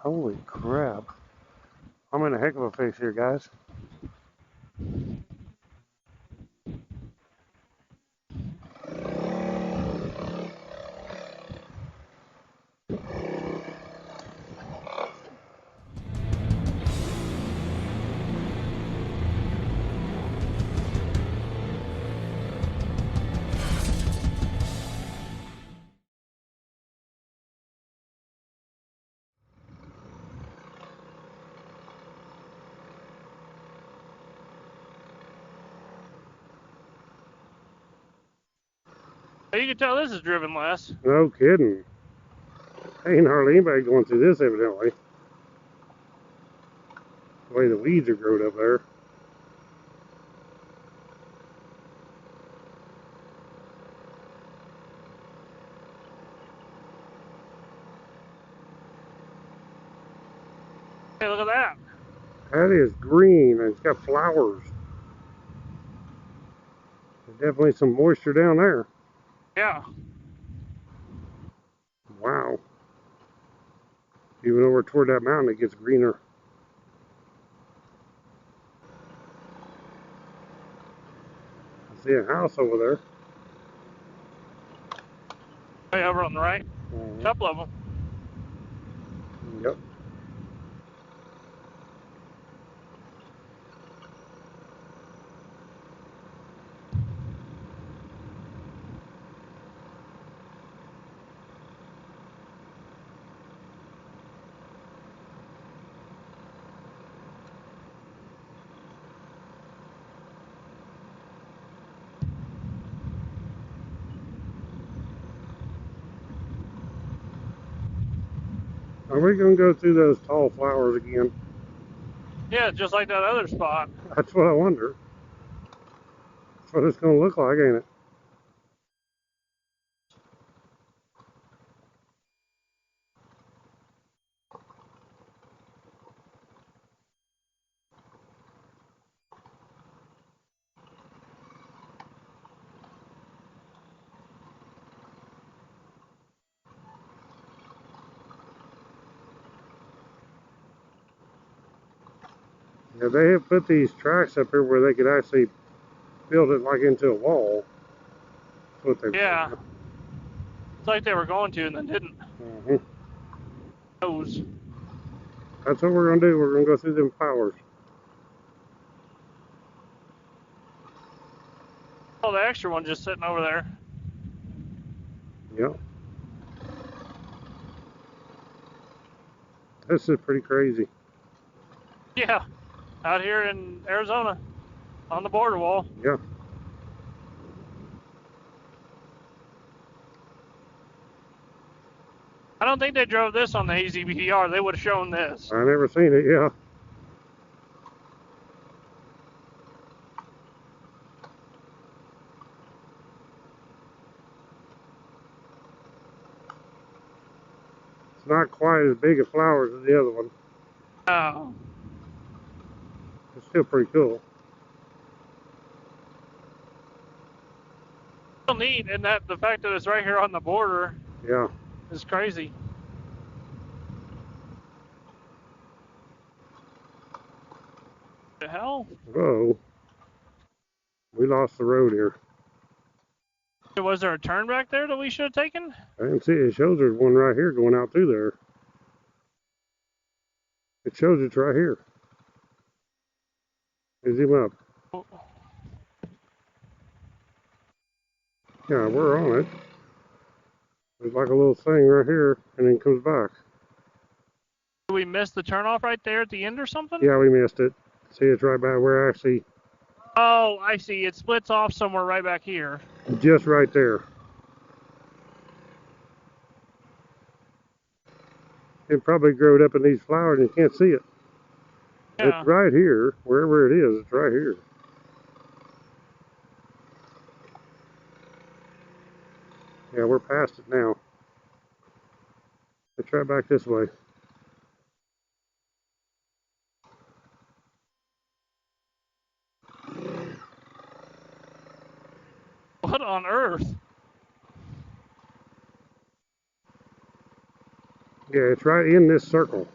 Holy crap. I'm in a heck of a fix here, guys. You can tell this is driven less. No kidding. Ain't hardly anybody going through this, evidently. The way the weeds are growing up there. Hey, look at that. That is green and it's got flowers. There's definitely some moisture down there. Yeah. Wow. Even over toward that mountain, it gets greener. I see a house over there. Hey, over on the right. A couple of them. Yep. Are we going to go through those tall flowers again? Yeah, just like that other spot. That's what I wonder. That's what it's going to look like, ain't it? Yeah, they have put these tracks up here where they could actually build it like into a wall. That's what they've Yeah. done. It's like they were going to and then didn't. Those. That's what we're going to do. We're going to go through them flowers. Oh, the extra one just sitting over there. Yep. This is pretty crazy. Yeah. Out here in Arizona. On the border wall. Yeah. I don't think they drove this on the AZBR. They would have shown this. I never seen it, yeah. It's not quite as big a flowers as the other one. Oh. It's still pretty cool. Still neat, and that the fact that it's right here on the border. Yeah. Is crazy. The hell? Whoa. We lost the road here. So was there a turn back there that we should have taken? I didn't see it. It shows there's one right here going out through there. It shows it's right here. Zoom up. Oh. Yeah, we're on it. There's like a little thing right here, and then comes back. Did we miss the turnoff right there at the end or something? Yeah, we missed it. See, it's right back where actually. Oh, I see. It splits off somewhere right back here. Just right there. It probably growed up in these flowers and you can't see it. Yeah. It's right here, wherever it is, it's right here. Yeah, we're past it now. Let's try back this way. What on earth? Yeah, it's right in this circle.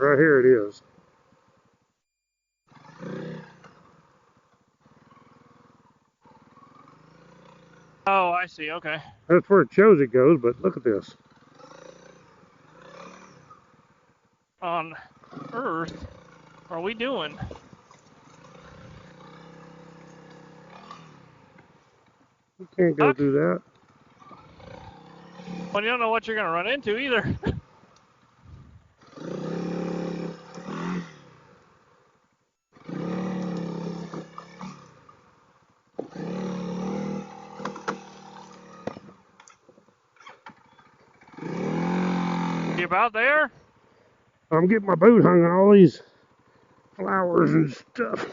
Right here it is. Oh, I see. Okay. That's where it shows it goes, but look at this. On Earth, what are we doing? You can't go through that. Well, you don't know what you're going to run into either. You about there? I'm getting my boot hung on all these flowers and stuff.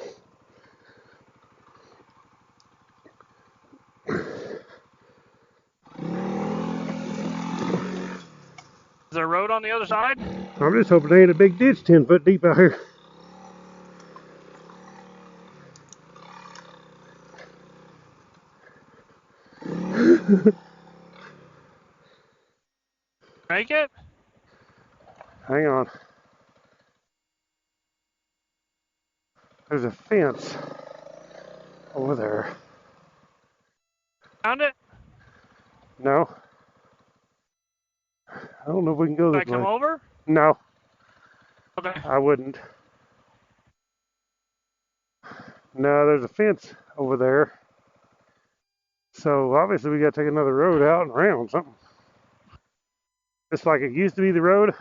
Is there a road on the other side? I'm just hoping there ain't a big ditch 10 foot deep out here. Make it? Hang on. There's a fence over there. Found it? No. I don't know if we can go Can this I come way. over? No, Okay. I wouldn't. No, there's a fence over there. So obviously we gotta take another road out and around something. It's like it used to be the road,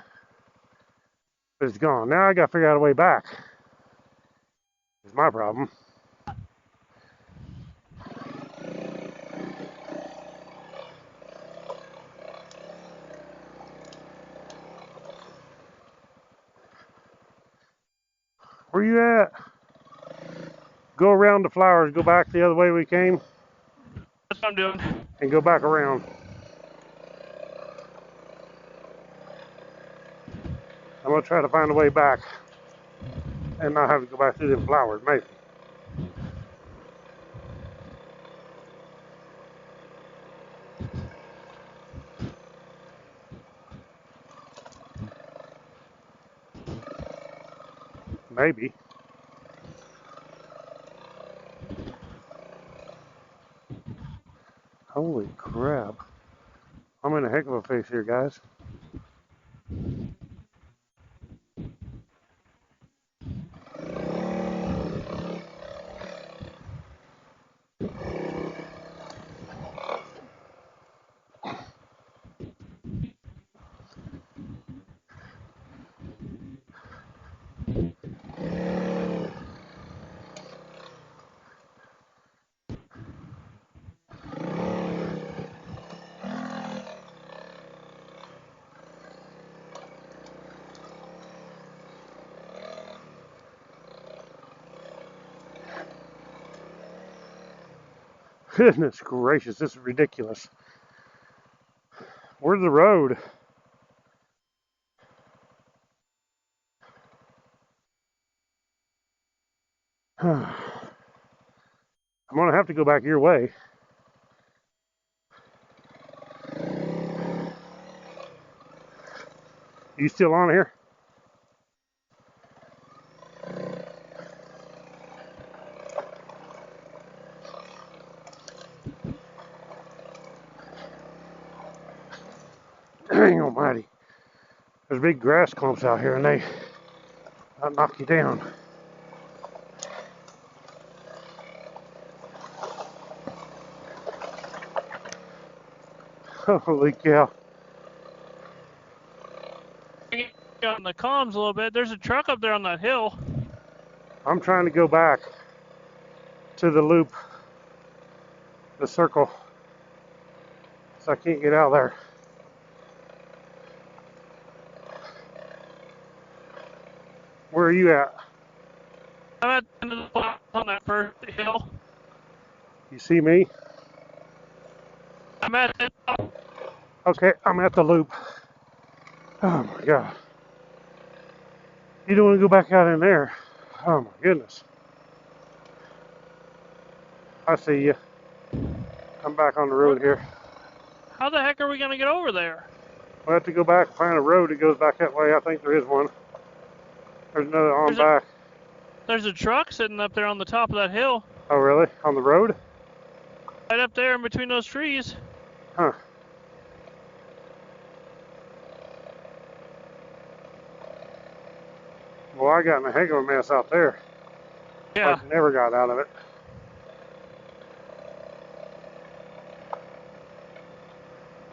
but it's gone. Now I gotta figure out a way back. It's my problem. Where you at? Go around the flowers, go back the other way we came, That's what I'm doing. and go back around. I'm gonna try to find a way back and not have to go back through them flowers, maybe. Maybe. Holy crap. I'm in a heck of a fix here, guys. Goodness gracious, this is ridiculous. Where's the road? I'm gonna have to go back your way. You still on here? Dang almighty. There's big grass clumps out here and they'll knock you down. Holy cow. On the comms a little bit. There's a truck up there on that hill. I'm trying to go back to the loop, the circle, so I can't get out of there. Where are you at? I'm at the end of the block on that first hill. You see me? I'm at the Okay, I'm at the loop. Oh my God. You don't want to go back out in there. Oh my goodness. I see you. I'm back on the road here. How the heck are we going to get over there? We'll have to go back and find a road that goes back that way. I think there is one. There's another on back. There's a truck sitting up there on the top of that hill. Oh, really? On the road? Right up there in between those trees. Huh. Well, I got in a heck of a mess out there. Yeah. I never got out of it.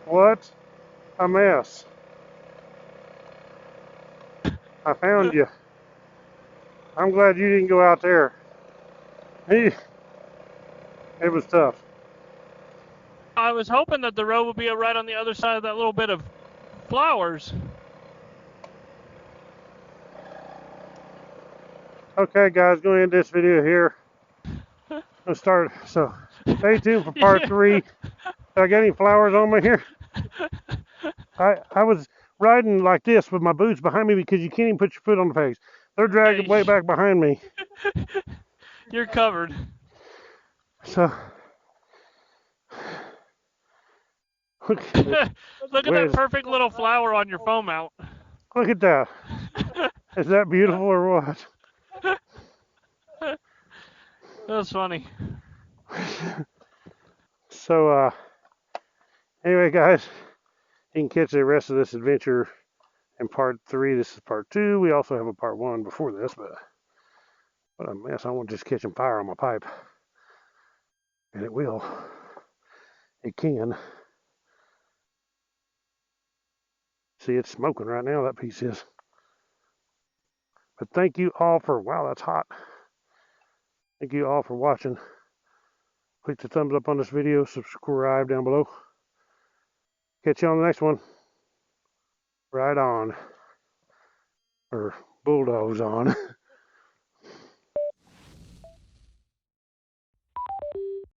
What a mess. I found you. I'm glad you didn't go out there. It was tough. I was hoping that the road would be right on the other side of that little bit of flowers. Okay, guys, going to end this video here. Let's start. So, stay tuned for part 3. Did I get any flowers on me here? I was riding like this with my boots behind me because you can't even put your foot on the pegs. They're dragging way back behind me. You're covered. So, look at that perfect little flower on your foam mount. Look at that. Is that beautiful or what? That's funny. So, anyway, guys, you can catch the rest of this adventure in part 3. This is part 2. We also have a part 1 before this, but what a mess. I want to just catching fire on my pipe. And it will. It can. See, it's smoking right now, that piece is. But thank you all for, wow, that's hot. Thank you all for watching. Click the thumbs up on this video, subscribe down below. Catch you on the next one. Right on. Or bulldogs on.